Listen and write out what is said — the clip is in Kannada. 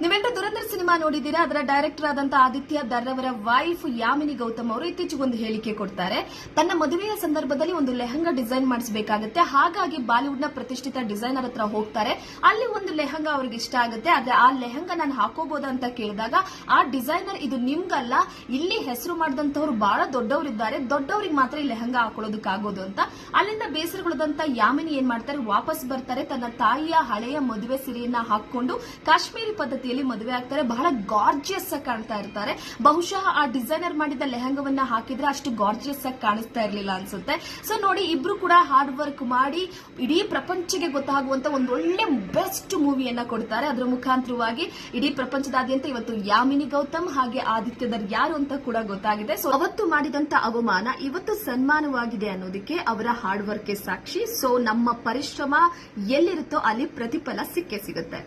ನೀವೆಲ್ಲರೂ ದುರಂಧರ್ ಸಿನಿಮಾ ನೋಡಿದ್ದೀರಾ. ಅದರ ಡೈರೆಕ್ಟರ್ ಆದಂತ ಆದಿತ್ಯ ದರ್ ಅವರ ವೈಫ್ ಯಾಮಿನಿ ಗೌತಮ್ ಅವರು ಇತ್ತೀಚೆಗೆ ಒಂದು ಹೇಳಿಕೆ ಕೊಡ್ತಾರೆ. ತನ್ನ ಮದುವೆಯ ಸಂದರ್ಭದಲ್ಲಿ ಒಂದು ಲೆಹಂಗಾ ಡಿಸೈನ್ ಮಾಡಿಸಬೇಕಾಗುತ್ತೆ. ಹಾಗಾಗಿ ಬಾಲಿವುಡ್ ನ ಪ್ರತಿಷ್ಠಿತ ಡಿಸೈನರ್ ಹತ್ರ ಹೋಗ್ತಾರೆ. ಅಲ್ಲಿ ಒಂದು ಲೆಹಂಗಾ ಅವ್ರಿಗೆ ಇಷ್ಟ ಆಗುತ್ತೆ. ಆದ್ರೆ ಆ ಲೆಹಂಗಾ ನಾನು ಹಾಕೋಬಹುದಾ ಅಂತ ಕೇಳಿದಾಗ ಆ ಡಿಸೈನರ್ ಇದು ನಿಮ್ಗಲ್ಲ, ಇಲ್ಲಿ ಹೆಸರು ಮಾಡಿದಂತವ್ರು ಬಹಳ ದೊಡ್ಡವರಿದ್ದಾರೆ, ದೊಡ್ಡವರಿಗೆ ಮಾತ್ರ ಈ ಲೆಹಂಗಾ ಹಾಕೊಳ್ಳೋದಕ್ಕಾಗೋದು ಅಂತ. ಅಲ್ಲಿಂದ ಬೇಸರಗೊಳ್ಳದಂತ ಯಾಮಿನಿ ಏನ್ ಮಾಡ್ತಾರೆ, ವಾಪಸ್ ಬರ್ತಾರೆ. ತನ್ನ ತಾಯಿಯ ಹಳೆಯ ಮದುವೆ ಸೀರೆಯನ್ನ ಹಾಕೊಂಡು ಕಾಶ್ಮೀರಿ ಪದ್ಧತಿಯಲ್ಲಿ ಮದುವೆ ಆಗ್ತಾರೆ. ಬಹಳ ಗಾರ್ಜಿಯಸ್ ಆಗಿ ಕಾಣ್ತಾ ಇರ್ತಾರೆ. ಬಹುಶಃ ಆ ಡಿಸೈನರ್ ಮಾಡಿದ ಲೆಹಂಗವನ್ನ ಹಾಕಿದ್ರೆ ಅಷ್ಟು ಗಾರ್ಜಿಯಸ್ ಆಗಿ ಕಾಣಿಸ್ತಾ ಇರಲಿಲ್ಲ ಅನ್ಸುತ್ತೆ. ಸೊ ನೋಡಿ, ಇಬ್ರು ಕೂಡ ಹಾರ್ಡ್ ವರ್ಕ್ ಮಾಡಿ ಇಡೀ ಪ್ರಪಂಚಕ್ಕೆ ಗೊತ್ತಾಗುವಂತ ಒಂದು ಒಳ್ಳೆ ಬೆಸ್ಟ್ ಮೂವಿಯನ್ನ ಕೊಡ್ತಾರೆ. ಅದರ ಮುಖಾಂತರವಾಗಿ ಇಡೀ ಪ್ರಪಂಚದಾದ್ಯಂತ ಇವತ್ತು ಯಾಮಿನಿ ಗೌತಮ್ ಹಾಗೆ ಆದಿತ್ಯ ದರ್ ಯಾರು ಅಂತ ಕೂಡ ಗೊತ್ತಾಗಿದೆ. ಸೊ ಅವತ್ತು ಮಾಡಿದಂತ ಅವಮಾನ ಇವತ್ತು ಸನ್ಮಾನವಾಗಿದೆ ಅನ್ನೋದಕ್ಕೆ ಅವರ ಹಾರ್ಡ್ ವರ್ಕ್ ಸಾಕ್ಷಿ. ಸೊ ನಮ್ಮ ಪರಿಶ್ರಮ ಎಲ್ಲಿರುತ್ತೋ ಅಲ್ಲಿ ಪ್ರತಿಫಲ ಸಿಕ್ಕೇ ಸಿಗುತ್ತೆ.